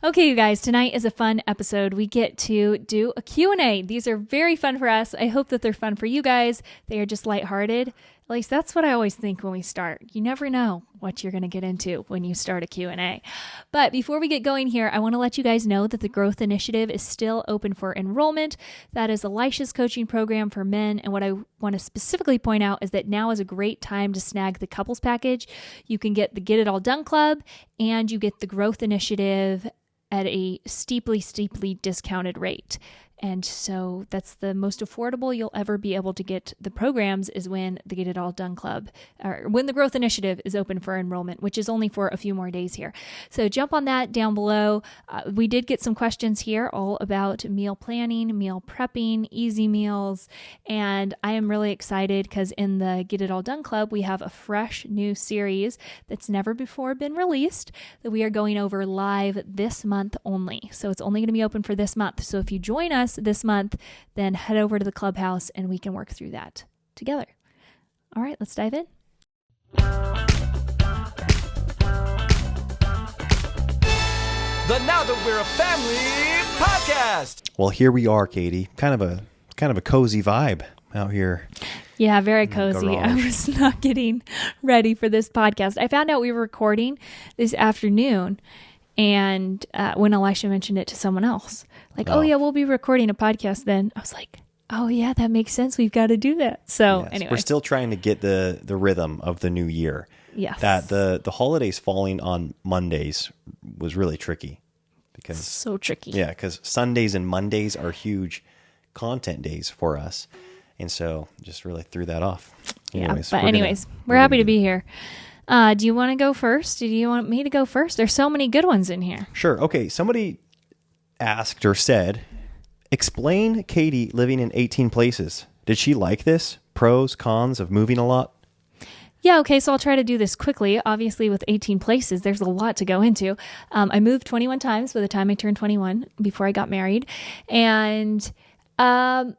Okay, you guys, tonight is a fun episode. We get to do a Q&A. These are very fun for us. I hope that they're fun for you guys. They are just lighthearted. At least that's what I always think when we start. You never know what you're going to get into when you start a Q&A. But before we get going here, I want to let you guys know that the Growth Initiative is still open for enrollment. That is Elisha's coaching program for men. And what I want to specifically point out is that now is a great time to snag the couples package. You can get the Get It All Done Club and you get the Growth Initiative at a steeply discounted rate. And so that's the most affordable you'll ever be able to get the programs is when the Get It All Done Club, or when the Growth Initiative is open for enrollment, which is only for a few more days here. So jump on that down below. We did get some questions here all about meal planning, meal prepping, easy meals. And I am really excited because in the Get It All Done Club, we have a fresh new series that's never before been released that we are going over live this month only. So it's only going to be open for this month. So if you join us this month, then head over to the clubhouse and we can work through that together. All right, let's dive in. The Now That We're a Family podcast. Well, here we are, Katie. Kind of a cozy vibe out here. Yeah, very cozy. I was not getting ready for this podcast. I found out we were recording this afternoon, and when Elisha mentioned it to someone else, like, oh yeah, we'll be recording a podcast then. I was like, oh yeah, that makes sense. We've got to do that. So yes, anyway. We're still trying to get the rhythm of the new year. Yes. That the holidays falling on Mondays was really tricky. Because so tricky. Yeah, because Sundays and Mondays are huge content days for us. And so just really threw that off. Anyways, we're happy to be here. Do you want to go first? Do you want me to go first? There's so many good ones in here. Sure. Okay. Somebody asked or said, explain Katie living in 18 places. Did she like this? Pros, cons of moving a lot? Yeah, okay, so I'll try to do this quickly. Obviously, with 18 places, there's a lot to go into. I moved 21 times by the time I turned 21 before I got married. And there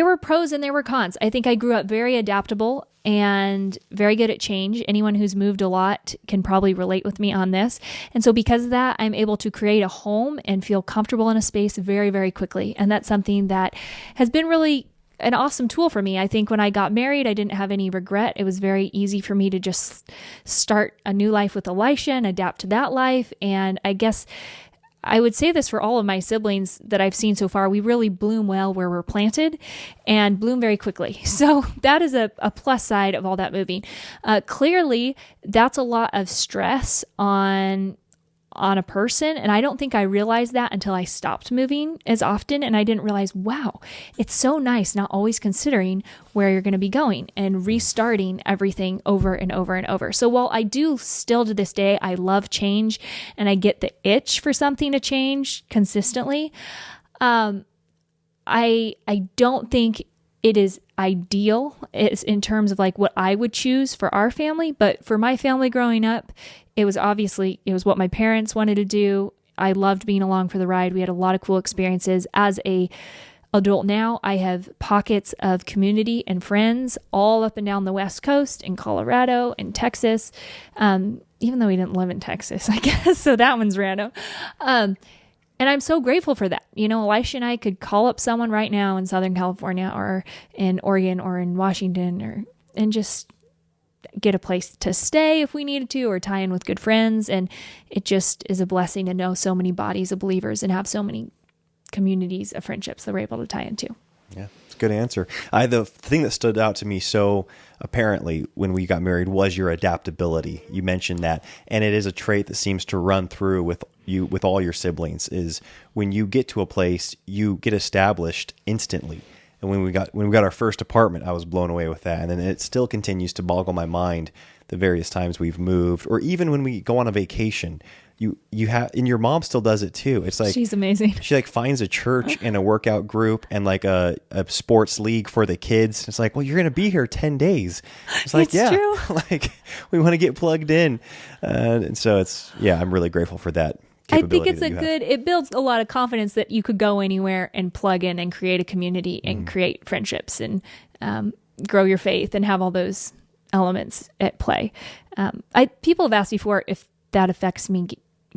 were pros and there were cons. I think I grew up very adaptable and very good at change. Anyone who's moved a lot can probably relate with me on this. And so because of that, I'm able to create a home and feel comfortable in a space very, very quickly. And that's something that has been really an awesome tool for me. I think when I got married, I didn't have any regret. It was very easy for me to just start a new life with Elisha and adapt to that life. And I guess I would say this for all of my siblings that I've seen so far. We really bloom well where we're planted and bloom very quickly. So that is a plus side of all that moving. Clearly, that's a lot of stress on a person. And I don't think I realized that until I stopped moving as often. And I didn't realize, wow, it's so nice not always considering where you're going to be going and restarting everything over and over and over. So while I do still to this day, I love change and I get the itch for something to change consistently. I don't think it is ideal in terms of like what I would choose for our family. But for my family growing up, it was what my parents wanted to do. I loved being along for the ride. We had a lot of cool experiences. As a adult now, I have pockets of community and friends all up and down the West Coast in Colorado and Texas, even though we didn't live in Texas, I guess. So that one's random. And I'm so grateful for that. You know, Elisha and I could call up someone right now in Southern California or in Oregon or in Washington and just get a place to stay if we needed to, or tie in with good friends. And it just is a blessing to know so many bodies of believers and have so many communities of friendships that we're able to tie into. Yeah, it's a good answer. The thing that stood out to me so apparently when we got married was your adaptability. You mentioned that, and it is a trait that seems to run through with all your siblings, is when you get to a place, you get established instantly. And when we got our first apartment, I was blown away with that. And then it still continues to boggle my mind the various times we've moved, or even when we go on a vacation. You have, and your mom still does it too. It's like she's amazing. She like finds a church and a workout group and like a sports league for the kids. It's like, well, you're gonna be here 10 days. It's like, yeah, true. Like we want to get plugged in, and so I'm really grateful for that. I think it's it builds a lot of confidence that you could go anywhere and plug in and create a community and create friendships and grow your faith and have all those elements at play. People have asked before if that affects me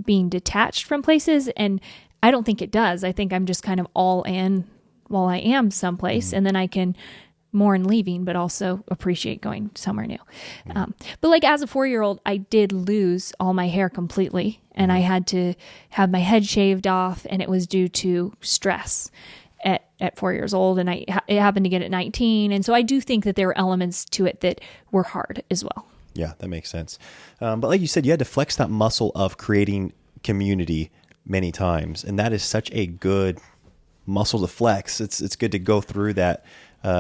being detached from places. And I don't think it does. I think I'm just kind of all in while I am someplace, and then I can mourn leaving, but also appreciate going somewhere new. But like as a 4-year-old, I did lose all my hair completely, and I had to have my head shaved off, and it was due to stress at 4 years old, and it happened again at 19. And so I do think that there were elements to it that were hard as well. Yeah, that makes sense. But like you said, you had to flex that muscle of creating community many times, and that is such a good muscle to flex. It's good to go through that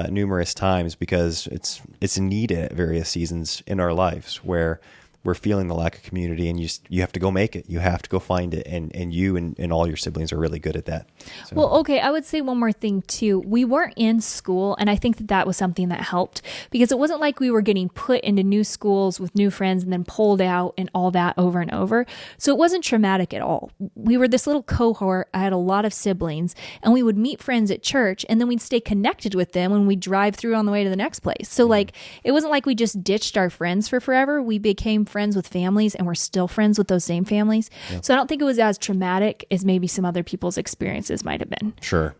numerous times, because it's needed at various seasons in our lives where we're feeling the lack of community, and you have to go make it. You have to go find it, and you and all your siblings are really good at that. So. Well, okay, I would say one more thing too. We weren't in school, and I think that was something that helped, because it wasn't like we were getting put into new schools with new friends and then pulled out and all that over and over. So it wasn't traumatic at all. We were this little cohort. I had a lot of siblings, and we would meet friends at church, and then we'd stay connected with them when we drive through on the way to the next place. So like, it wasn't like we just ditched our friends for forever. We became friends with families, and we're still friends with those same families. Yeah. So I don't think it was as traumatic as maybe some other people's experiences might have been. Sure.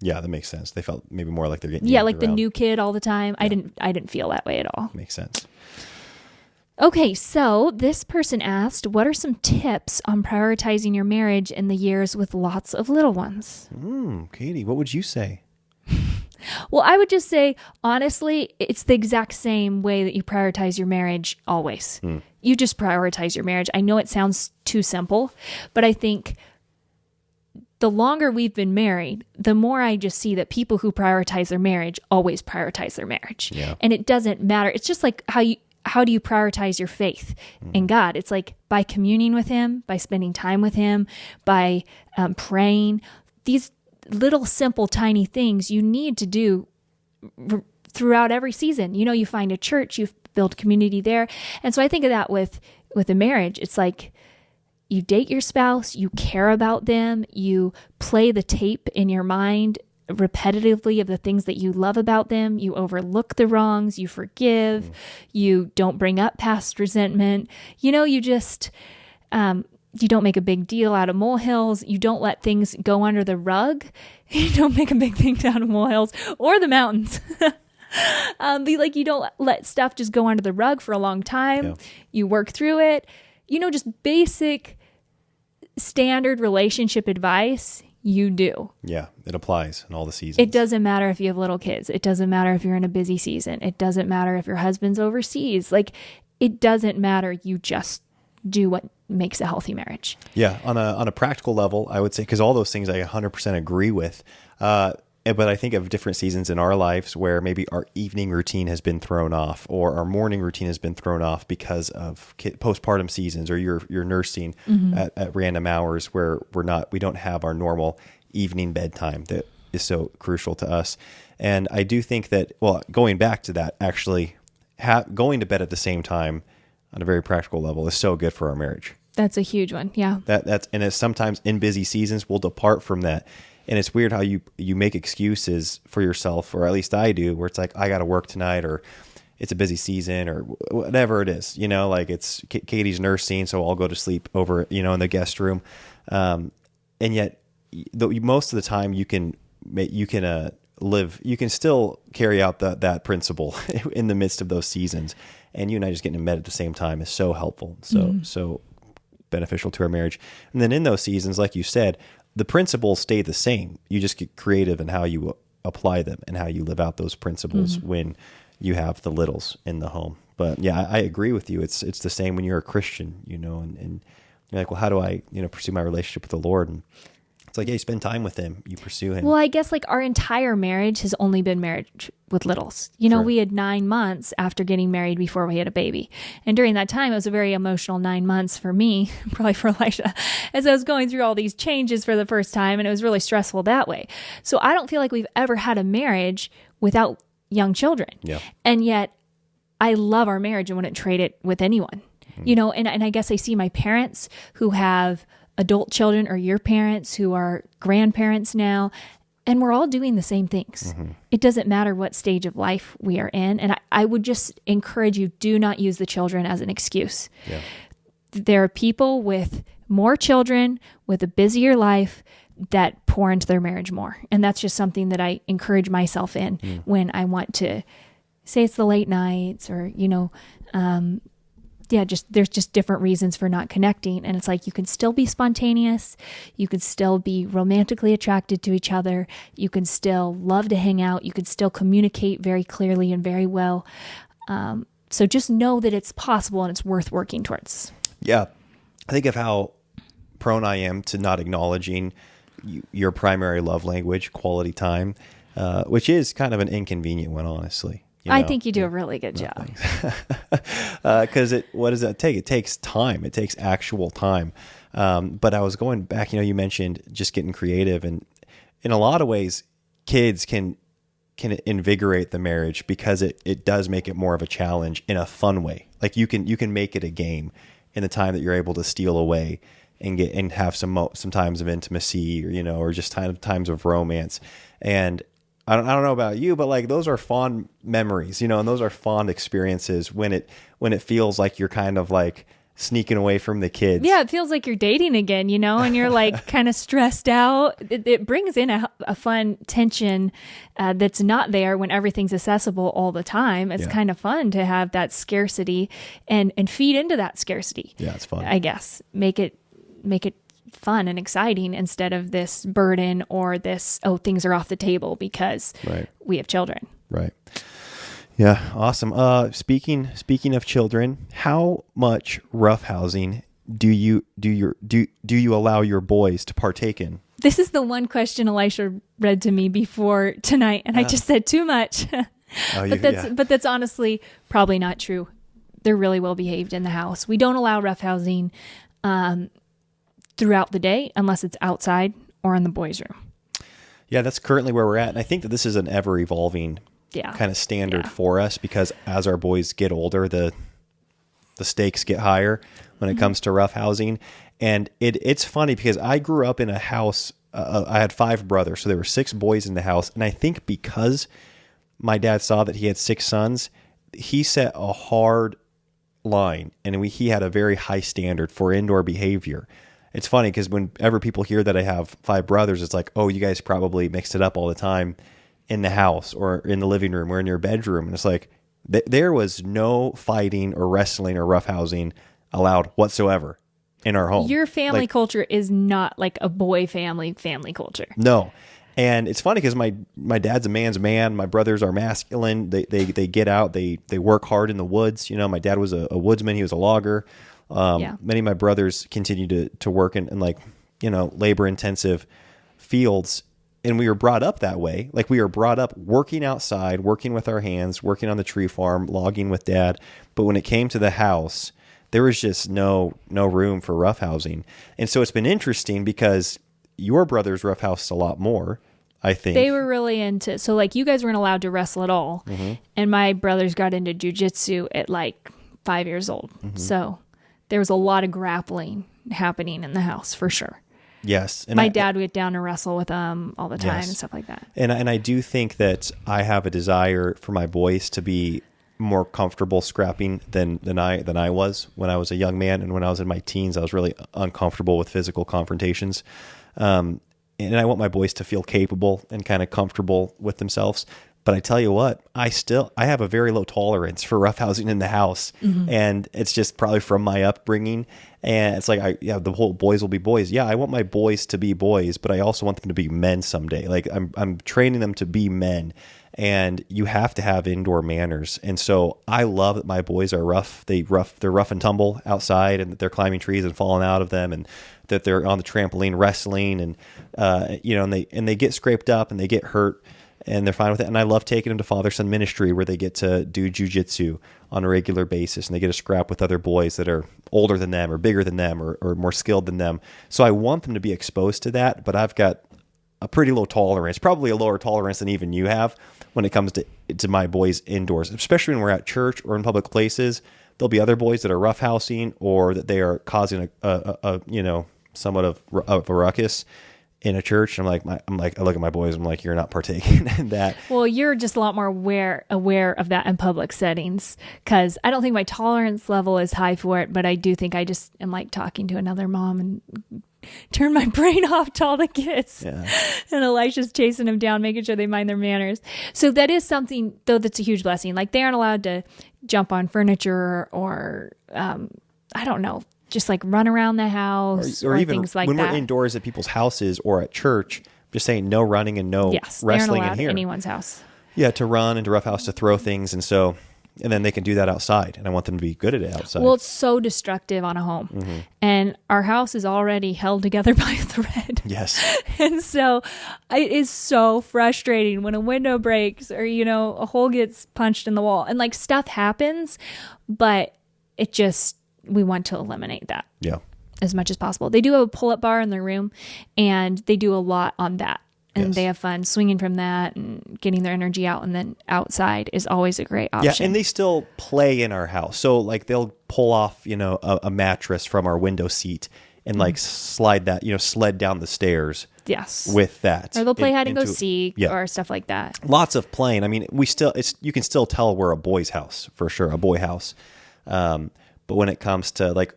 Yeah, that makes sense. They felt maybe more like they're getting like around. The new kid all the time. Yeah. I didn't feel that way at all. Makes sense. Okay, so this person asked, what are some tips on prioritizing your marriage in the years with lots of little ones? Katie, what would you say? Well, I would just say, honestly, it's the exact same way that you prioritize your marriage always. You just prioritize your marriage. I know it sounds too simple, but I think the longer we've been married, the more I just see that people who prioritize their marriage always prioritize their marriage. Yeah. And it doesn't matter. It's just like how do you prioritize your faith in God? It's like by communing with Him, by spending time with Him, by praying. These little simple tiny things you need to do throughout every season. You find a church, you build community there. And so I think of that with a marriage. It's like you date your spouse, you care about them, you play the tape in your mind repetitively of the things that you love about them, you overlook the wrongs, you forgive, you don't bring up past resentment. You just you don't make a big deal out of molehills. You don't let things go under the rug. You don't make a big thing out of molehills or the mountains. You don't let stuff just go under the rug for a long time. Yeah. You work through it. Just basic standard relationship advice you do. Yeah, it applies in all the seasons. It doesn't matter if you have little kids. It doesn't matter if you're in a busy season. It doesn't matter if your husband's overseas. It doesn't matter. You just do what makes a healthy marriage. Yeah, on a practical level, I would say, because all those things I 100% agree with. But I think of different seasons in our lives where maybe our evening routine has been thrown off, or our morning routine has been thrown off because of postpartum seasons, or you're nursing at random hours where we don't have our normal evening bedtime that is so crucial to us. And I do think that, going back to that, actually going to bed at the same time on a very practical level is so good for our marriage. That's a huge one. Yeah. And it's sometimes in busy seasons we'll depart from that. And it's weird how you make excuses for yourself, or at least I do, where it's like, I got to work tonight, or it's a busy season, or whatever it is, like it's Katie's nursing, so I'll go to sleep over, in the guest room. And yet most of the time you can still carry out that principle in the midst of those seasons. And you and I just getting in bed at the same time is so helpful. So beneficial to our marriage. And then in those seasons, like you said, the principles stay the same. You just get creative in how you apply them and how you live out those principles when you have the littles in the home. But yeah, I agree with you. It's the same when you're a Christian, and you're like, well, how do I, pursue my relationship with the Lord? And it's like, yeah, you spend time with Him, you pursue Him. Well, I guess our entire marriage has only been marriage with littles. Sure. We had 9 months after getting married before we had a baby. And during that time, it was a very emotional 9 months for me, probably for Elisha, as I was going through all these changes for the first time. And it was really stressful that way. So I don't feel like we've ever had a marriage without young children. Yeah. And yet I love our marriage and wouldn't trade it with anyone. And I guess I see my parents who have adult children, or your parents who are grandparents now, and we're all doing the same things. It doesn't matter what stage of life we are in. And I would just encourage you, do not use the children as an excuse. Yeah. There are people with more children with a busier life that pour into their marriage more. And that's just something that I encourage myself in when I want to say it's the late nights or, there's just different reasons for not connecting. And it's like, you can still be spontaneous. You can still be romantically attracted to each other. You can still love to hang out. You can still communicate very clearly and very well. So just know that it's possible and it's worth working towards. Yeah. I think of how prone I am to not acknowledging your primary love language, quality time, which is kind of an inconvenient one, honestly. I think you do a really good job. Because what does that take? It takes time. It takes actual time. But I was going back, you mentioned just getting creative, and in a lot of ways, kids can invigorate the marriage because it does make it more of a challenge in a fun way. Like you can make it a game in the time that you're able to steal away and have some times of intimacy, or just times of romance. And I don't know about you, but like those are fond memories, and those are fond experiences when it feels like you're kind of like sneaking away from the kids. Yeah, it feels like you're dating again, and you're like kind of stressed out. It brings in a fun tension that's not there when everything's accessible all the time. It's kind of fun to have that scarcity and feed into that scarcity. Yeah, it's fun. I guess make it fun and exciting instead of this burden or this, things are off the table because we have children. Right. Yeah. Awesome. Speaking of children, how much roughhousing do you allow your boys to partake in? This is the one question Elisha read to me before tonight, and I just said too much. But that's honestly probably not true. They're really well behaved in the house. We don't allow roughhousing throughout the day unless it's outside or in the boys' room. Yeah, that's currently where we're at. And I think that this is an ever evolving kind of standard for us, because as our boys get older, the stakes get higher when it comes to roughhousing. And it's funny because I grew up in a house, I had 5 brothers, so there were 6 boys in the house. And I think because my dad saw that he had 6 sons, he set a hard line, and he had a very high standard for indoor behavior. It's funny because whenever people hear that I have 5 brothers, it's like, oh, you guys probably mixed it up all the time in the house or in the living room or in your bedroom. And it's like, there was no fighting or wrestling or roughhousing allowed whatsoever in our home. Your family culture is not like a boy family culture. No. And it's funny because my dad's a man's man. My brothers are masculine. They get out. They work hard in the woods. My dad was a woodsman. He was a logger. Many of my brothers continue to work in like, labor intensive fields. And we were brought up that way. Like we were brought up working outside, working with our hands, working on the tree farm, logging with dad. But when it came to the house, there was just no room for roughhousing. And so it's been interesting because your brothers roughhoused a lot more, I think. They were really into, so like you guys weren't allowed to wrestle at all. Mm-hmm. And my brothers got into jujitsu at like 5 years old. Mm-hmm. So there was a lot of grappling happening in the house for sure. Yes. And my dad would get down and wrestle with them all the time and stuff like that. And I do think that I have a desire for my boys to be more comfortable scrapping than I was when I was a young man. And when I was in my teens, I was really uncomfortable with physical confrontations. And I want my boys to feel capable and kind of comfortable with themselves. But I tell you what, I have a very low tolerance for roughhousing in the house. Mm-hmm. And it's just probably from my upbringing. And it's like, the whole boys will be boys. Yeah, I want my boys to be boys, but I also want them to be men someday. Like I'm training them to be men. And you have to have indoor manners. And so I love that my boys are rough. They're rough and tumble outside, and that they're climbing trees and falling out of them, and that they're on the trampoline wrestling, and and they get scraped up and they get hurt. And they're fine with it. And I love taking them to father-son ministry where they get to do jujitsu on a regular basis. And they get to scrap with other boys that are older than them or bigger than them or more skilled than them. So I want them to be exposed to that. But I've got a pretty low tolerance, probably a lower tolerance than even you have when it comes to my boys indoors, especially when we're at church or in public places. There'll be other boys that are roughhousing or that they are causing a somewhat of a ruckus. in a church. And I'm like, I look at my boys, I'm like, you're not partaking in that. Well, you're just a lot more aware of that in public settings, because I don't think my tolerance level is high for it, but I do think I just am like talking to another mom and turn my brain off to all the kids. Yeah. And Elisha's chasing them down, making sure they mind their manners. So that is something, though, that's a huge blessing. Like, they aren't allowed to jump on furniture or, I don't know, just like run around the house or even things like when that. We're indoors at people's houses or at church, just saying no running and no yes, wrestling they aren't allowed in here. At anyone's house. Yeah, to run and to roughhouse, to throw things. And then they can do that outside. And I want them to be good at it outside. Well, it's so destructive on a home. Mm-hmm. And our house is already held together by a thread. Yes. And so it is so frustrating when a window breaks or, a hole gets punched in the wall. And like, stuff happens, but we want to eliminate that. Yeah. As much as possible. They do have a pull-up bar in their room, and they do a lot on that. And yes. They have fun swinging from that and getting their energy out. And then outside is always a great option. Yeah, and they still play in our house. So like, they'll pull off, a mattress from our window seat and like sled down the stairs. Yes. With that. Or they'll play hide and go seek or stuff like that. Lots of playing. I mean, you can still tell we're a boy's house for sure, a boy house. But when it comes to like,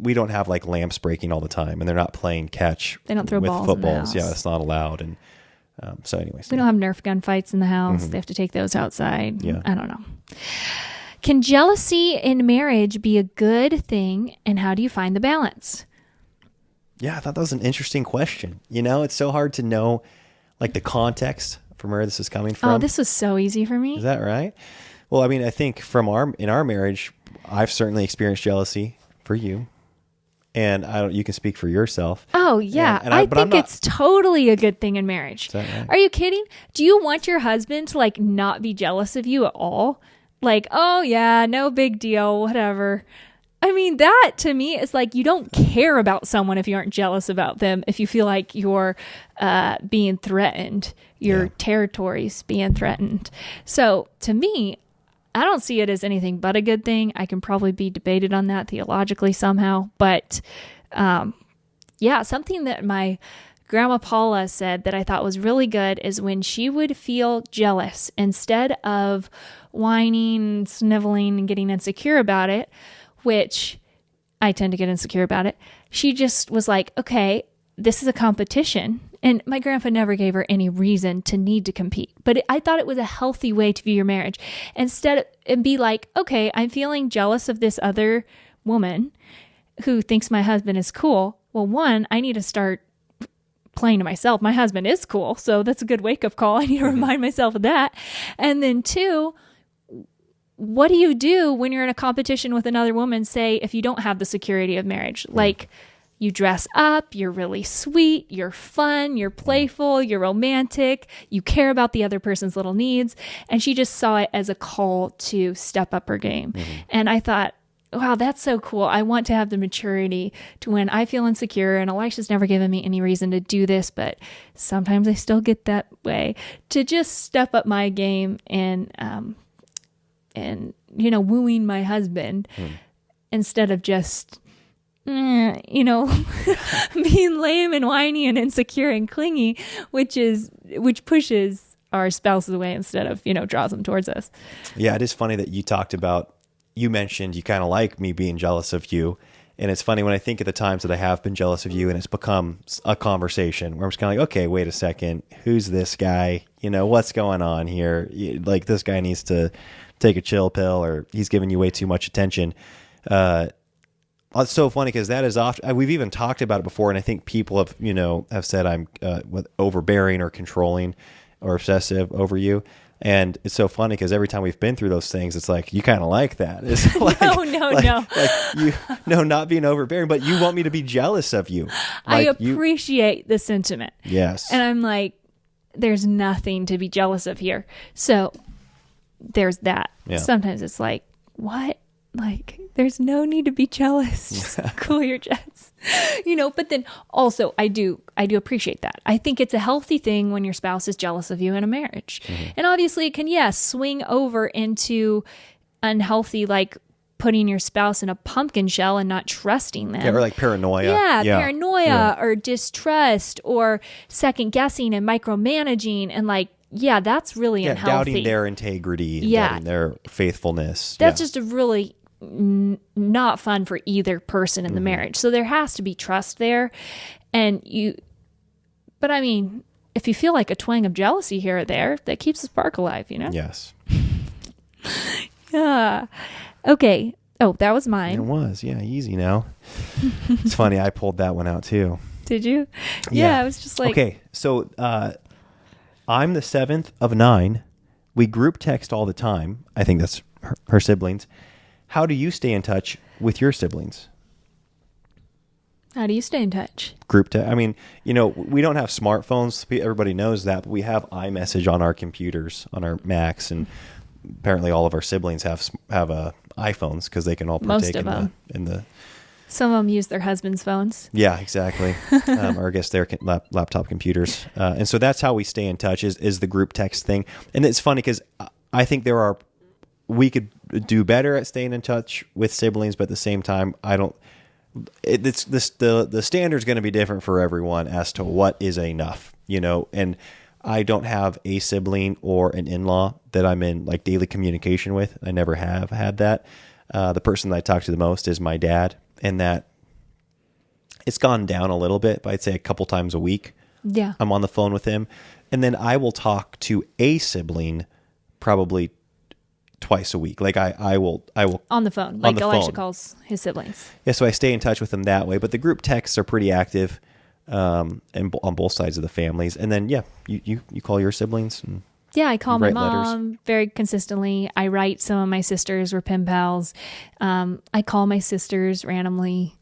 we don't have like lamps breaking all the time, and they're not playing catch. They don't throw with balls footballs. in the house. Yeah, that's not allowed. And so, anyways, we don't have Nerf gun fights in the house. Mm-hmm. They have to take those outside. Yeah. I don't know. Can jealousy in marriage be a good thing, and how do you find the balance? Yeah, I thought that was an interesting question. It's so hard to know like the context from where this is coming from. Oh, this was so easy for me. Is that right? Well, I mean, I think in our marriage, I've certainly experienced jealousy for you. And you can speak for yourself. Oh, yeah. I think it's totally a good thing in marriage. Is that right? Are you kidding? Do you want your husband to like not be jealous of you at all? Like, oh yeah, no big deal, whatever. I mean, that to me is like, you don't care about someone if you aren't jealous about them, if you feel like you're being threatened, your territory's being threatened. So to me, I don't see it as anything but a good thing. I can probably be debated on that theologically somehow. But something that my grandma Paula said that I thought was really good is when she would feel jealous, instead of whining, sniveling, and getting insecure about it, which I tend to get insecure about it, she just was like, okay, this is a competition. And my grandpa never gave her any reason to need to compete. But I thought it was a healthy way to view your marriage. And be like, okay, I'm feeling jealous of this other woman who thinks my husband is cool. Well, one, I need to start playing to myself. My husband is cool. So that's a good wake-up call. I need to remind myself of that. And then two, what do you do when you're in a competition with another woman, say, if you don't have the security of marriage? Like, you dress up, you're really sweet, you're fun, you're playful, you're romantic, you care about the other person's little needs. And she just saw it as a call to step up her game. Mm-hmm. And I thought, wow, that's so cool. I want to have the maturity to when I feel insecure, and Elisha's never given me any reason to do this, but sometimes I still get that way, to just step up my game and wooing my husband instead of just being lame and whiny and insecure and clingy, which pushes our spouses away instead of, draws them towards us. Yeah, it is funny that you mentioned you kind of like me being jealous of you. And it's funny when I think of the times that I have been jealous of you, and it's become a conversation where I'm just kind of like, okay, wait a second, who's this guy? What's going on here? Like, this guy needs to take a chill pill, or he's giving you way too much attention. It's so funny because that is often, we've even talked about it before, and I think people have said I'm overbearing or controlling or obsessive over you. And it's so funny because every time we've been through those things, it's like, you kind of like that. It's like, no. Not being overbearing, but you want me to be jealous of you. I appreciate the sentiment. Yes. And I'm like, there's nothing to be jealous of here. So there's that. Yeah. Sometimes it's like, what? Like, there's no need to be jealous. Just cool your jets, but then also I do appreciate that. I think it's a healthy thing when your spouse is jealous of you in a marriage. Mm-hmm. And obviously it can, swing over into unhealthy, like putting your spouse in a pumpkin shell and not trusting them. Yeah, or like paranoia. Yeah, paranoia or distrust or second guessing and micromanaging and like, yeah, that's really unhealthy. Doubting their integrity and doubting their faithfulness. That's just a really not fun for either person in the marriage. So there has to be trust there. But I mean, if you feel like a twang of jealousy here or there, that keeps the spark alive, you know? Yes. Yeah. Okay. Oh, that was mine. It was. Yeah, easy now. It's funny. I pulled that one out too. Did you? Yeah, I was just like... Okay, so I'm the 7th of 9. We group text all the time. I think that's her siblings. How do you stay in touch with your siblings? How do you stay in touch? Group text. I mean, we don't have smartphones. Everybody knows that. But we have iMessage on our computers, on our Macs, and apparently all of our siblings have iPhones because they can all partake in the. Some of them use their husbands' phones. Yeah, exactly. Or I guess their laptop computers. And so that's how we stay in touch is the group text thing. And it's funny because I think we could do better at staying in touch with siblings, but at the same time, the standard's going to be different for everyone as to what is enough, and I don't have a sibling or an in-law that I'm in like daily communication with. I never have had that. The person that I talk to the most is my dad, and that it's gone down a little bit, but I'd say a couple times a week. Yeah. I'm on the phone with him, and then I will talk to a sibling probably twice a week. Like I will on the phone, like Elisha calls his siblings. Yeah, so I stay in touch with them that way. But the group texts are pretty active, and on both sides of the families. And then you call your siblings. And I call my mom letters very consistently. I write some of my sisters. We're pen pals. I call my sisters randomly.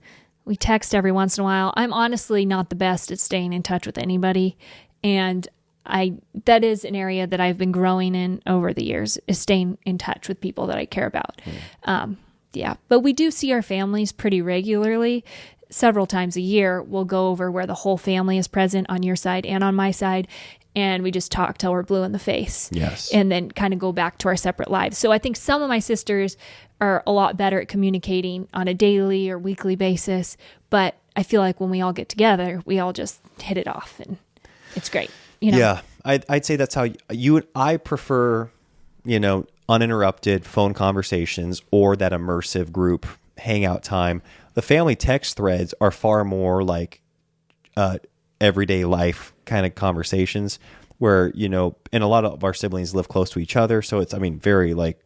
We text every once in a while. I'm honestly not the best at staying in touch with anybody, and that is an area that I've been growing in over the years, is staying in touch with people that I care about. But we do see our families pretty regularly. Several times a year, we'll go over where the whole family is present on your side and on my side, and we just talk till we're blue in the face. Yes. And then kind of go back to our separate lives. So I think some of my sisters are a lot better at communicating on a daily or weekly basis, but I feel like when we all get together, we all just hit it off, and it's great. Yeah, I'd say that's how I prefer, uninterrupted phone conversations or that immersive group hangout time. The family text threads are far more like everyday life kind of conversations where, and a lot of our siblings live close to each other. So it's, very like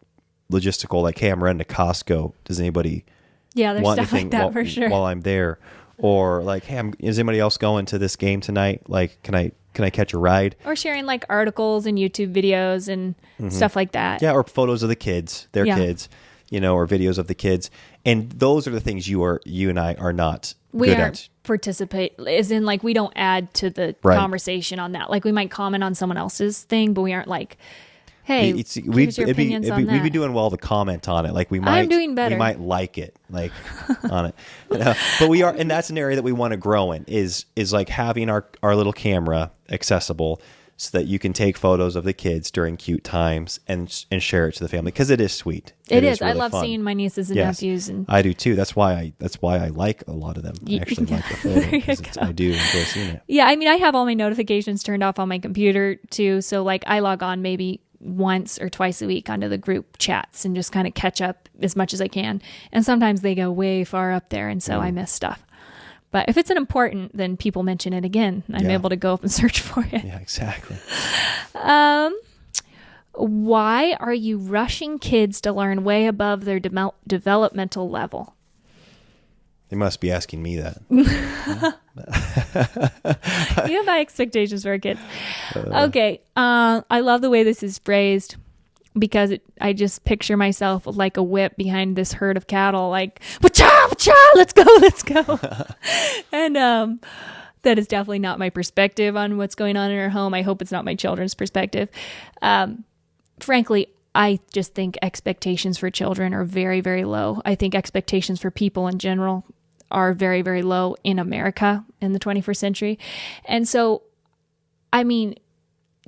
logistical, like, hey, I'm running to Costco. Does anybody there's want stuff like that for sure. While I'm there? Or like, hey, is anybody else going to this game tonight? Like, can I catch a ride? Or sharing like articles and YouTube videos and stuff like that. Yeah, or photos of the kids, their kids, or videos of the kids. And those are the things you and I are not we good aren't at. Participate, as in like we don't add to the conversation on that. Like we might comment on someone else's thing, but we aren't like, hey, here's your opinions on that. We'd be doing well to comment on it. Like I'm doing better. We might like it, like on it. But we are, and that's an area that we want to grow in. Is like having our little camera accessible so that you can take photos of the kids during cute times and share it to the family, because it is sweet. It is. Really I love fun. seeing my nieces and nephews, and I do too. That's why I like a lot of them. I actually like the photo because I do enjoy seeing it. Yeah, I have all my notifications turned off on my computer too, so like I log on maybe once or twice a week onto the group chats and just kind of catch up as much as I can. And sometimes they go way far up there, and so I miss stuff. But if it's an important, then people mention it again. I'm able to go up and search for it. Yeah, exactly. Why are you rushing kids to learn way above their developmental level? They must be asking me that. You have high expectations for our kids. Okay. I love the way this is phrased, because I just picture myself with like a whip behind this herd of cattle, like, wacha, wacha, let's go. And that is definitely not my perspective on what's going on in our home. I hope it's not my children's perspective. Frankly, I just think expectations for children are very, very low. I think expectations for people in general are very, very low in America in the 21st century. And so,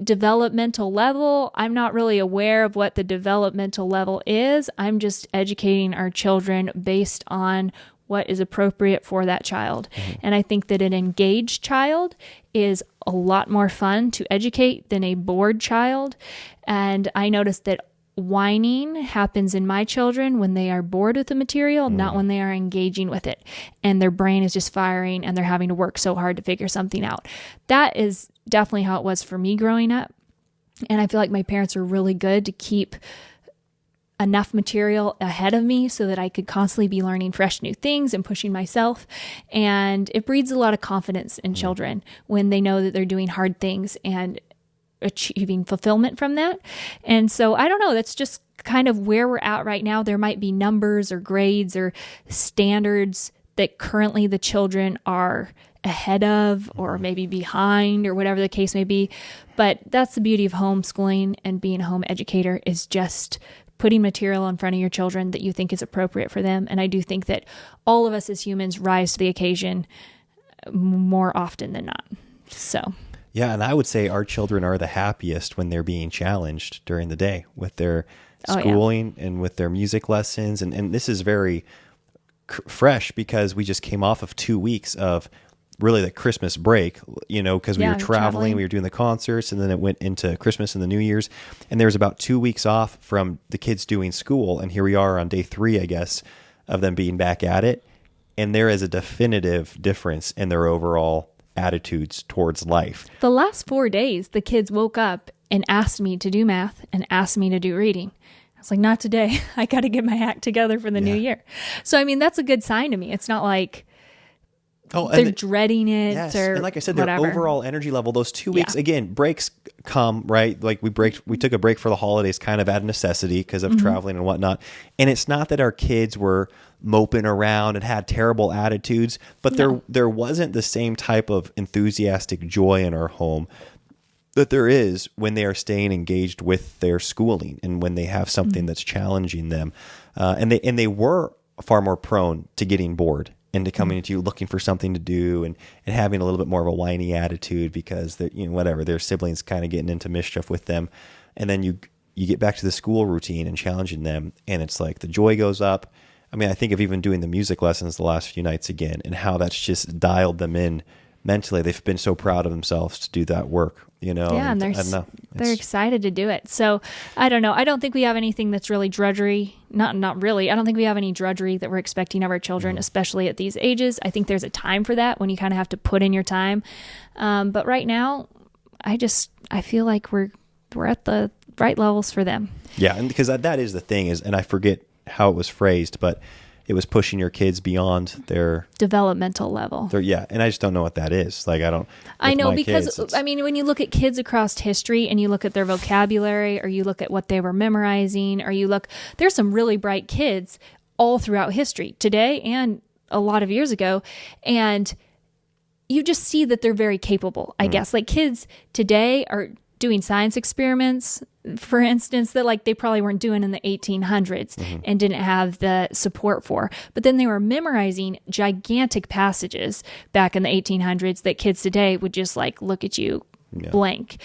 developmental level, I'm not really aware of what the developmental level is. I'm just educating our children based on what is appropriate for that child. And I think that an engaged child is a lot more fun to educate than a bored child. And I noticed that whining happens in my children when they are bored with the material, not when they are engaging with it. And their brain is just firing and they're having to work so hard to figure something out. That is definitely how it was for me growing up. And I feel like my parents were really good to keep enough material ahead of me so that I could constantly be learning fresh new things and pushing myself. And it breeds a lot of confidence in children when they know that they're doing hard things and achieving fulfillment from that. And so I don't know, that's just kind of where we're at right now. There might be numbers or grades or standards that currently the children are ahead of or maybe behind or whatever the case may be. But that's the beauty of homeschooling and being a home educator, is just putting material in front of your children that you think is appropriate for them. And I do think that all of us as humans rise to the occasion more often than not. So yeah, and I would say our children are the happiest when they're being challenged during the day with their schooling and with their music lessons. And this is very fresh because we just came off of 2 weeks of really the Christmas break, because we were traveling, we were doing the concerts, and then it went into Christmas and the New Year's. And there was about 2 weeks off from the kids doing school. And here we are on day 3, I guess, of them being back at it. And there is a definitive difference in their overall attitudes towards life. The last 4 days, the kids woke up and asked me to do math and asked me to do reading. I was like, not today. I got to get my act together for the new year. So, I mean, that's a good sign to me. It's not like they're dreading it. Yes. Or and like I said, whatever. Their overall energy level, those 2 weeks, again, breaks come, right? Like we took a break for the holidays kind of out of necessity because of traveling and whatnot. And it's not that our kids were moping around and had terrible attitudes, but there wasn't the same type of enthusiastic joy in our home that there is when they are staying engaged with their schooling and when they have something that's challenging them. And they were far more prone to getting bored and to coming to you looking for something to do and having a little bit more of a whiny attitude because their siblings kind of getting into mischief with them. And then you get back to the school routine and challenging them, and it's like the joy goes up. I mean, I think of even doing the music lessons the last few nights again and how that's just dialed them in mentally. They've been so proud of themselves to do that work, Yeah, and they're excited to do it. So I don't know. I don't think we have anything that's really drudgery. Not really. I don't think we have any drudgery that we're expecting of our children, especially at these ages. I think there's a time for that when you kind of have to put in your time. But right now, I feel like we're at the right levels for them. Yeah, and because that is the thing and I forget how it was phrased, but it was pushing your kids beyond their developmental level. And I just don't know what that is. Like I know because I mean, when you look at kids across history and you look at their vocabulary, or you look at what they were memorizing, or there's some really bright kids all throughout history today and a lot of years ago, and you just see that they're very capable. I guess like kids today are doing science experiments, for instance, that they probably weren't doing in the 1800s and didn't have the support for. But then they were memorizing gigantic passages back in the 1800s that kids today would just look at you blank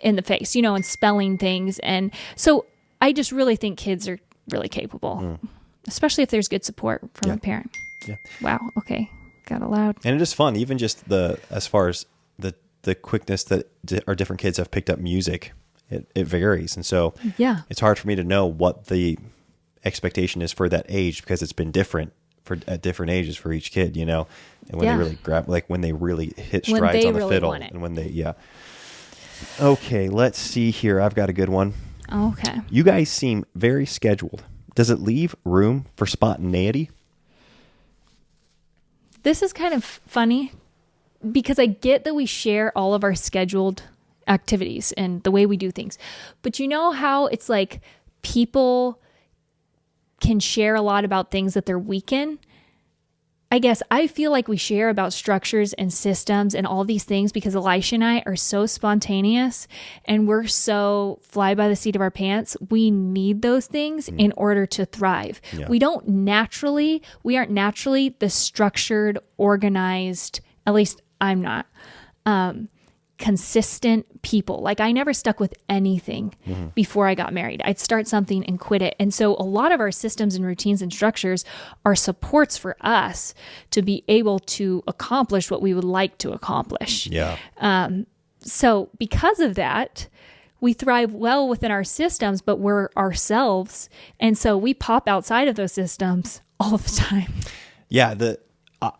in the face, and spelling things. And so I just really think kids are really capable, especially if there's good support from a parent. Yeah. Wow. Okay. Got it loud. And it is fun, even just as far as the quickness that our different kids have picked up music. It varies. And so it's hard for me to know what the expectation is for that age because it's been different at different ages for each kid, and when they really grab, when they really hit strides on the fiddle and when they, Okay, let's see here. I've got a good one. Okay. You guys seem very scheduled. Does it leave room for spontaneity? This is kind of funny because I get that we share all of our scheduled activities and the way we do things. But you know how it's people can share a lot about things that they're weak in? I guess I feel like we share about structures and systems and all these things because Elisha and I are so spontaneous and we're so fly by the seat of our pants. We need those things in order to thrive. Yeah. We aren't naturally the structured, organized, at least I'm not, consistent people. Like I never stuck with anything before I got married. I'd start something and quit it. And so a lot of our systems and routines and structures are supports for us to be able to accomplish what we would like to accomplish. Yeah. So because of that, we thrive well within our systems, but we're ourselves. And so we pop outside of those systems all the time. Yeah.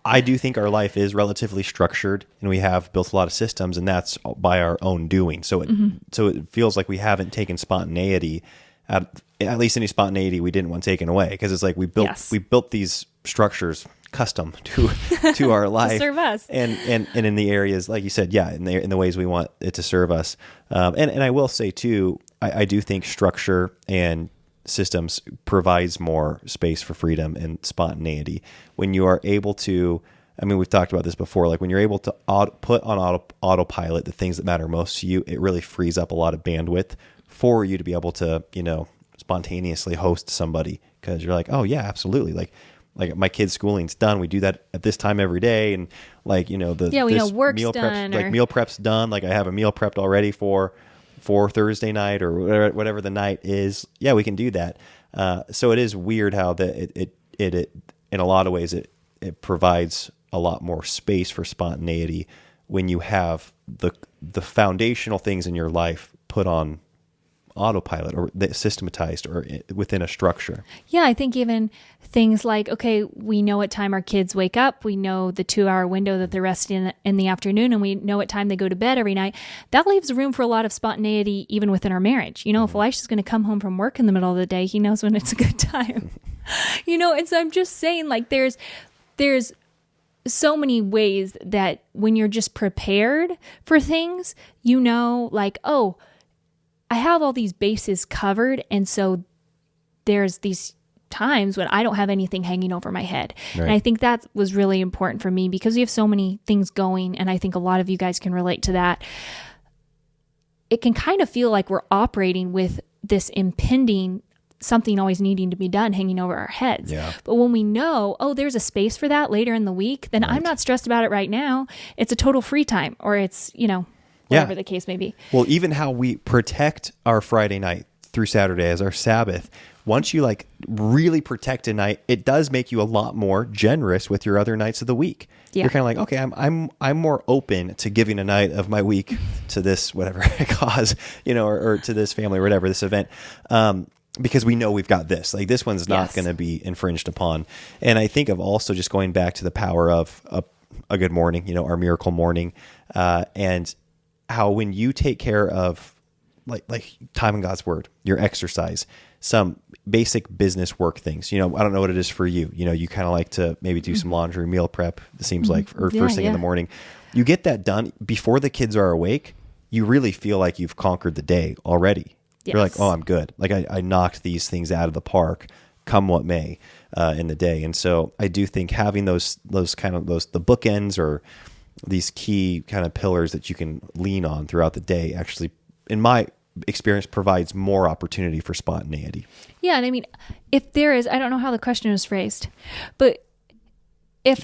I do think our life is relatively structured, and we have built a lot of systems, and that's by our own doing. So it feels like we haven't taken spontaneity, at least any spontaneity we didn't want taken away, because it's like we built these structures custom to our life to serve us, and in the areas like you said, in the ways we want it to serve us. And I will say too, I do think structure and systems provides more space for freedom and spontaneity when you are able to, I mean, we've talked about this before, like when you're able to put on autopilot the things that matter most to you, it really frees up a lot of bandwidth for you to be able to, spontaneously host somebody, because you're like, oh yeah, absolutely. Like my kid's schooling's done. We do that at this time every day. And like, we know work's meal done, like meal prep's done. Like I have a meal prepped already for Thursday night or whatever the night is. Yeah, we can do that. So it is weird how it in a lot of ways it provides a lot more space for spontaneity when you have the foundational things in your life put on autopilot or systematized or within a structure. Yeah, I think even things like, okay, we know what time our kids wake up. We know the 2-hour window that they're resting in the afternoon, and we know what time they go to bed every night. That leaves room for a lot of spontaneity even within our marriage. If Elisha's going to come home from work in the middle of the day, he knows when it's a good time. And so I'm just saying, like, there's so many ways that when you're just prepared for things, like, oh, I have all these bases covered, and so there's these times when I don't have anything hanging over my head. Right. And I think that was really important for me because we have so many things going, and I think a lot of you guys can relate to that. It can kind of feel like we're operating with this impending something always needing to be done hanging over our heads. Yeah. But when we know, oh, there's a space for that later in the week, then I'm not stressed about it right now. It's a total free time, or it's, whatever the case may be. Well, even how we protect our Friday night through Saturday as our Sabbath, once you like really protect a night, it does make you a lot more generous with your other nights of the week. Yeah. You're kind of like, okay, I'm more open to giving a night of my week to this whatever cause, or to this family or whatever, this event. Because we know we've got this. Like this one's not going to be infringed upon. And I think of also just going back to the power of a good morning, our miracle morning, and how when you take care of like time in God's word, your exercise, some basic business work things, I don't know what it is for you. You kind of like to maybe do some laundry, meal prep, it seems like, or first thing in the morning. You get that done before the kids are awake. You really feel like you've conquered the day already. Yes. You're like, oh, I'm good. Like I knocked these things out of the park, come what may, in the day. And so I do think having the bookends or these key kind of pillars that you can lean on throughout the day actually, in my experience, provides more opportunity for spontaneity. Yeah. And I mean, if there is, I don't know how the question was phrased, but if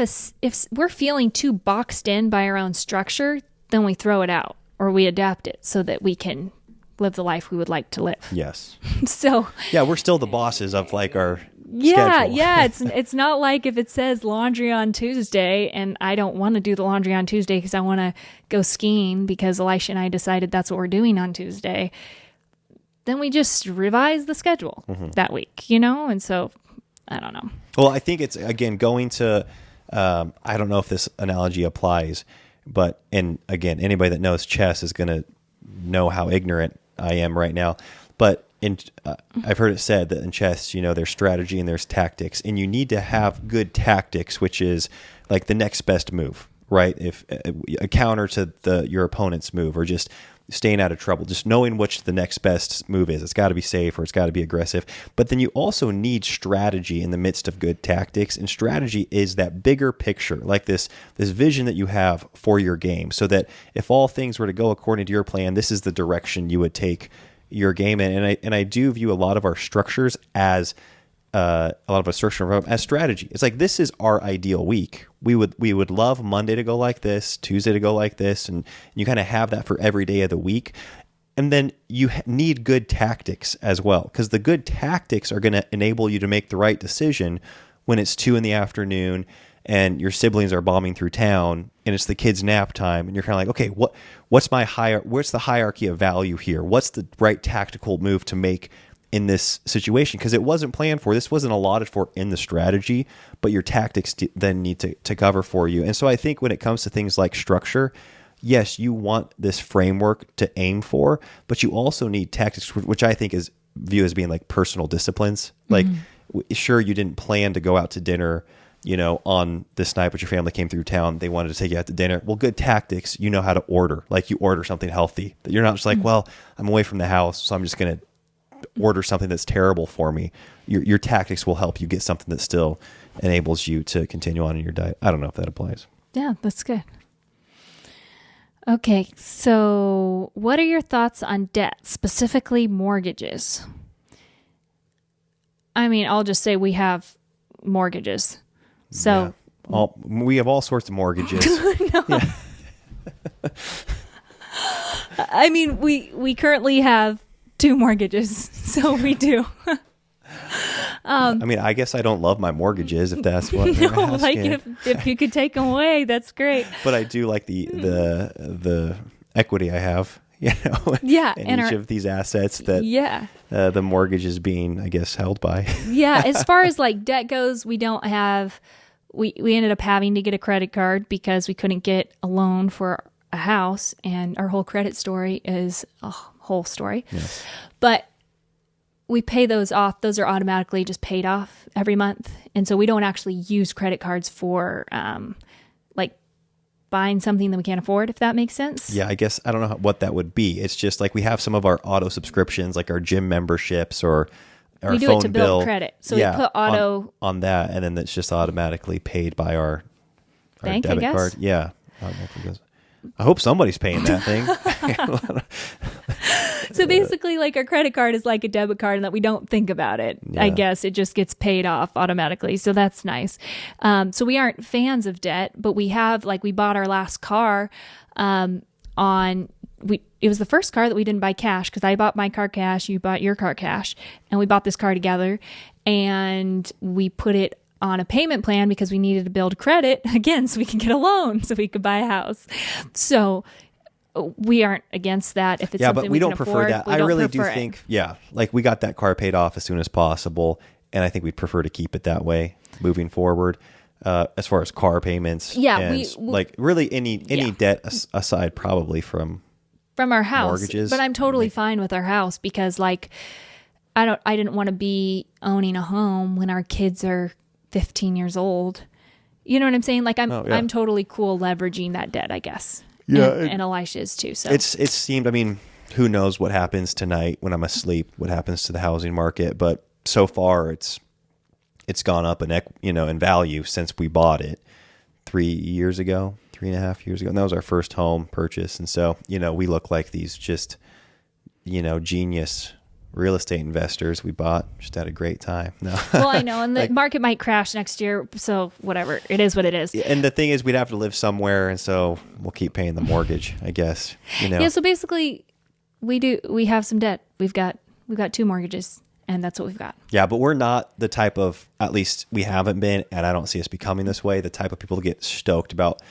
we're feeling too boxed in by our own structure, then we throw it out or we adapt it so that we can live the life we would like to live. Yes. So yeah, we're still the bosses of like our schedule. Yeah. It's not like if it says laundry on Tuesday and I don't want to do the laundry on Tuesday because I want to go skiing because Elisha and I decided that's what we're doing on Tuesday, then we just revise the schedule that week, and so I don't know. Well, I think it's, again, going to, I don't know if this analogy applies, but, and again, anybody that knows chess is going to know how ignorant I am right now. But I've heard it said that in chess, there's strategy and there's tactics, and you need to have good tactics, which is like the next best move, right? If a counter to your opponent's move, or just staying out of trouble, just knowing which the next best move is. It's got to be safe or it's got to be aggressive. But then you also need strategy in the midst of good tactics, and strategy is that bigger picture, like this vision that you have for your game, so that if all things were to go according to your plan, this is the direction you would take your game in. And I do view a lot of our structures as a lot of us search for as strategy. It's like, this is our ideal week. We would love Monday to go like this, Tuesday to go like this, and you kind of have that for every day of the week. And then you need good tactics as well, because the good tactics are going to enable you to make the right decision when it's 2 p.m. and your siblings are bombing through town and it's the kids' nap time, and you're kind of like, okay, what's the hierarchy of value here? What's the right tactical move to make in this situation? Because it wasn't planned for. This wasn't allotted for in the strategy, but your tactics then need to cover for you. And so I think when it comes to things like structure, yes, you want this framework to aim for, but you also need tactics, which I think is viewed as being like personal disciplines. Like, sure, you didn't plan to go out to dinner, on this night, but your family came through town. They wanted to take you out to dinner. Well, good tactics, you know how to order. Like, you order something healthy. That you're not just like, well, I'm away from the house, so I'm just going to order something that's terrible for me. Your tactics will help you get something that still enables you to continue on in your diet. I don't know if that applies. Yeah, that's good. Okay, so what are your thoughts on debt, specifically mortgages? I mean, I'll just say we have mortgages. So we have all sorts of mortgages. Yeah. I mean, we currently have 2 mortgages, so we do. I mean, I guess I don't love my mortgages, if that's what no, you're asking. like if you could take them away, that's great. But I do like the equity I have, Yeah, in each of these assets that the mortgage is being, I guess, held by. Yeah, as far as like debt goes, we don't have. We ended up having to get a credit card because we couldn't get a loan for a house, and our whole credit story is a whole story. Yes. But we pay those off. Those are automatically just paid off every month. And so we don't actually use credit cards for like buying something that we can't afford, if that makes sense. Yeah, I guess I don't know what that would be. It's just like we have some of our auto subscriptions, like our gym memberships or our we do phone it to bill. build credit. So we put auto on that, and then it's just automatically paid by our bank, debit I guess? card. Yeah. I hope somebody's paying that thing. So basically, like, our credit card is like a debit card, and that we don't think about it. Yeah. I guess it just gets paid off automatically. So that's nice. So we aren't fans of debt, but we have, like, we bought our last car it was the first car that we didn't buy cash, because I bought my car cash, you bought your car cash, and we bought this car together, and we put it on a payment plan because we needed to build credit again so we could get a loan so we could buy a house. So we aren't against that if it's something but we don't can prefer afford. that. We I don't really do prefer it. think, like we got that car paid off as soon as possible, and I think we'd prefer to keep it that way moving forward. As far as car payments, and like really any debt aside, probably from our house mortgages. But I'm totally fine with our house because, like, I didn't want to be owning a home when our kids are 15 years old. You know what I'm saying? Like, I'm totally cool leveraging that debt, I guess. Yeah, and Elisha is too. So it seemed. I mean, who knows what happens tonight when I'm asleep? What happens to the housing market? But so far, it's gone up in value since we bought it 3.5 years ago, and that was our first home purchase. And so, we look like these just, genius real estate investors. We just had a great time. No. Well, I know, and the market might crash next year, so whatever. It is what it is. And the thing is, we'd have to live somewhere, and so we'll keep paying the mortgage, I guess. Yeah, so basically, we have some debt. We've got 2 mortgages. And that's what we've got. Yeah, but we're not the type of, at least we haven't been, and I don't see us becoming this way, the type of people to get stoked about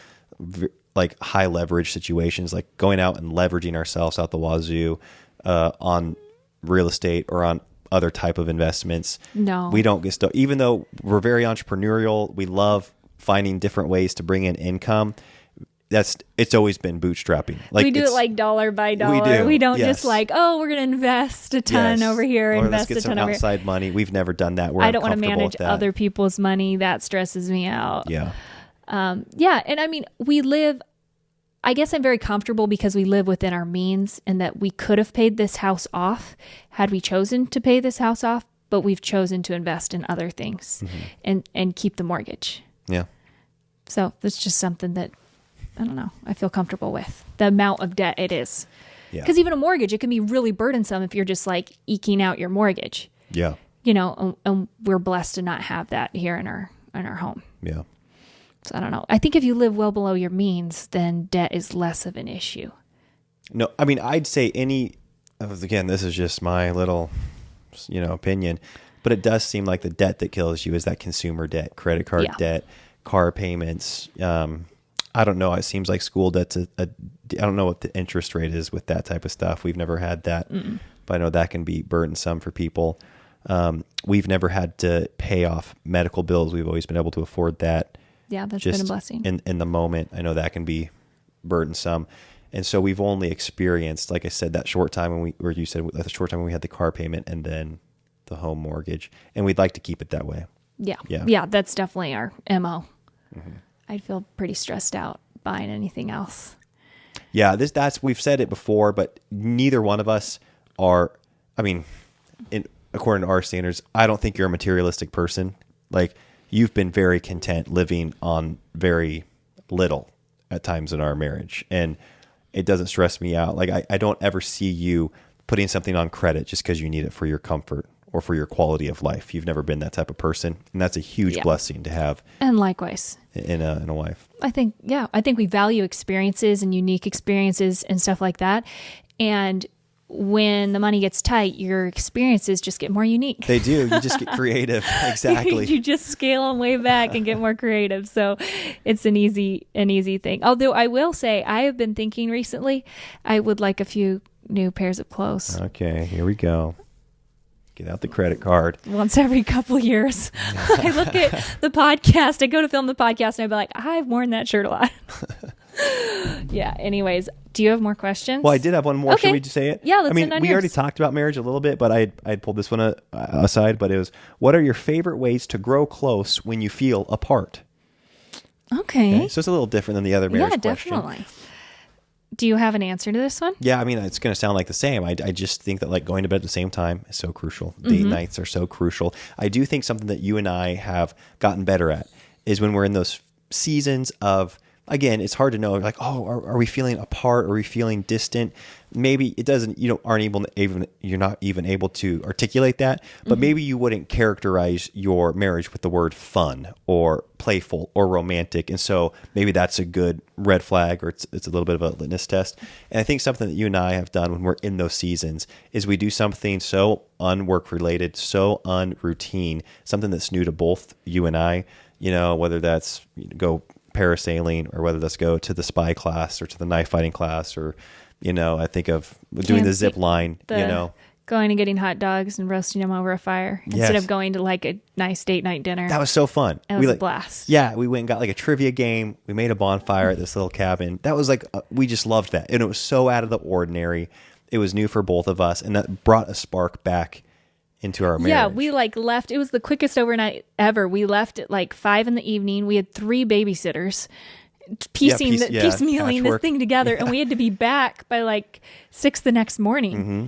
like high leverage situations, like going out and leveraging ourselves out the wazoo on real estate or on other type of investments. No. We don't get stoked. Even though we're very entrepreneurial, we love finding different ways to bring in income. It's always been bootstrapping. Like, we do it like dollar by dollar. We don't just like, we're going to invest a ton over here, or invest let's get a ton some over outside money. We've never done that. I don't want to manage other people's money. That stresses me out. Yeah. And I mean, I guess I'm very comfortable because we live within our means, and that we could have paid this house off had we chosen to pay this house off, but we've chosen to invest in other things and keep the mortgage. Yeah. So that's just something that, I don't know, I feel comfortable with the amount of debt it is. Because even a mortgage, it can be really burdensome if you're just like eking out your mortgage. Yeah. and we're blessed to not have that here in our home. Yeah. So I don't know. I think if you live well below your means, then debt is less of an issue. No, I mean, I'd say again, this is just my little, opinion, but it does seem like the debt that kills you is that consumer debt, credit card debt, car payments. I don't know. It seems like school debt's I don't know what the interest rate is with that type of stuff. We've never had that, but I know that can be burdensome for people. We've never had to pay off medical bills. We've always been able to afford that. Yeah, that's been a blessing. In the moment, I know that can be burdensome. And so we've only experienced, like I said, that short time when the short time when we had the car payment and then the home mortgage. And we'd like to keep it that way. Yeah. Yeah, that's definitely our MO. Mm-hmm. I'd feel pretty stressed out buying anything else. Yeah, we've said it before, but neither one of us are, according to our standards, I don't think you're a materialistic person. Like, you've been very content living on very little at times in our marriage. And it doesn't stress me out. Like, I don't ever see you putting something on credit just because you need it for your comfort or for your quality of life. You've never been that type of person. And that's a huge blessing to have. And likewise. In a wife. I think we value experiences and unique experiences and stuff like that. And when the money gets tight, your experiences just get more unique. They do. You just get creative. Exactly. You just scale them way back and get more creative. So it's an easy thing. Although I will say, I have been thinking recently, I would like a few new pairs of clothes. Okay, here we go. Get out the credit card. Once every couple of years. I look at the podcast. I go to film the podcast and I'd be like, I've worn that shirt a lot. Yeah. Anyways, do you have more questions? Well, I did have one more. Okay. Should we just say it? Yeah, let's end on we yours. already talked about marriage a little bit, but I pulled this one aside. But it was, what are your favorite ways to grow close when you feel apart? Okay. So it's a little different than the other marriage question. Yeah, definitely. Do you have an answer to this one? Yeah, it's going to sound like the same. I just think that, like, going to bed at the same time is so crucial. Date nights are so crucial. I do think something that you and I have gotten better at is when we're in those seasons of, again, it's hard to know, like, are we feeling apart? Are we feeling distant? Maybe it doesn't, you're not even able to articulate that, but maybe you wouldn't characterize your marriage with the word fun or playful or romantic. And so maybe that's a good red flag, or it's a little bit of a litmus test. And I think something that you and I have done when we're in those seasons is we do something so unwork related, so unroutine, something that's new to both you and I, whether that's go parasailing or whether that's go to the spy class or to the knife fighting class, or I think of doing the zip line, going and getting hot dogs and roasting them over a fire instead of going to like a nice date night dinner. That was so fun. It was a blast. Yeah, we went and got like a trivia game. We made a bonfire at this little cabin. That was like, we just loved that. And it was so out of the ordinary. It was new for both of us. And that brought a spark back into our marriage. Yeah, we left. It was the quickest overnight ever. We left at like 5 p.m. We had 3 babysitters piecemealing this thing together. Yeah. And we had to be back by like 6 the next morning. Mm-hmm.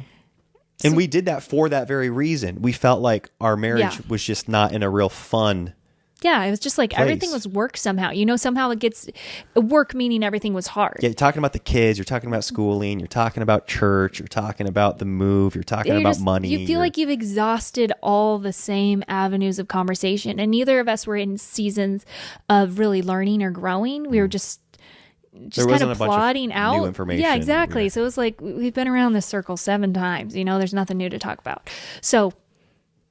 And we did that for that very reason. We felt like our marriage was just not in a real fun Yeah, it was just like everything was work somehow. Somehow it gets work, meaning everything was hard. Yeah, you're talking about the kids, you're talking about schooling, you're talking about church, you're talking about the move, you're talking about money. You feel like you've exhausted all the same avenues of conversation. And neither of us were in seasons of really learning or growing. We were just kind of plotting out new information. Yeah, exactly. Yeah. So it was like we've been around this circle 7 times. There's nothing new to talk about. So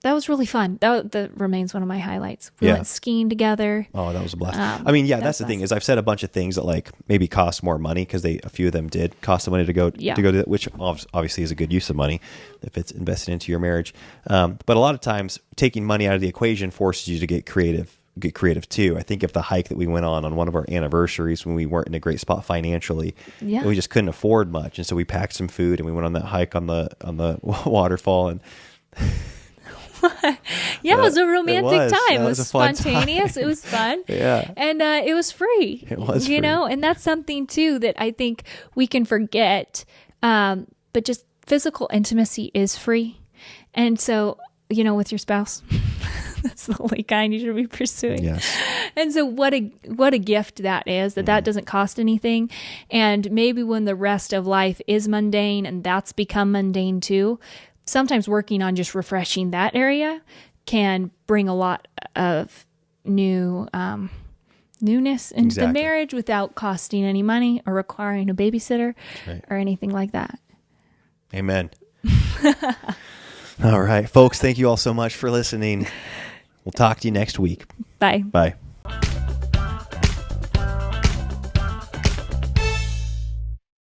that was really fun. That remains one of my highlights. We went skiing together. Oh, that was a blast. That's the thing is I've said a bunch of things that like maybe cost more money because a few of them did cost some money to go to that, which obviously is a good use of money if it's invested into your marriage. But a lot of times taking money out of the equation forces you to get creative too. I think of the hike that we went on one of our anniversaries when we weren't in a great spot financially, and we just couldn't afford much. And so we packed some food and we went on that hike on the waterfall and it was a romantic time. It was spontaneous. It was fun. Yeah. And it was free. It was free. And that's something too that I think we can forget. But just physical intimacy is free. And so, with your spouse, that's the only kind you should be pursuing. Yes. And so what a gift that is, that doesn't cost anything. And maybe when the rest of life is mundane and that's become mundane too, sometimes working on just refreshing that area can bring a lot of newness into the marriage without costing any money or requiring a babysitter or anything like that. Amen. All right, folks, thank you all so much for listening. We'll talk to you next week. Bye. Bye.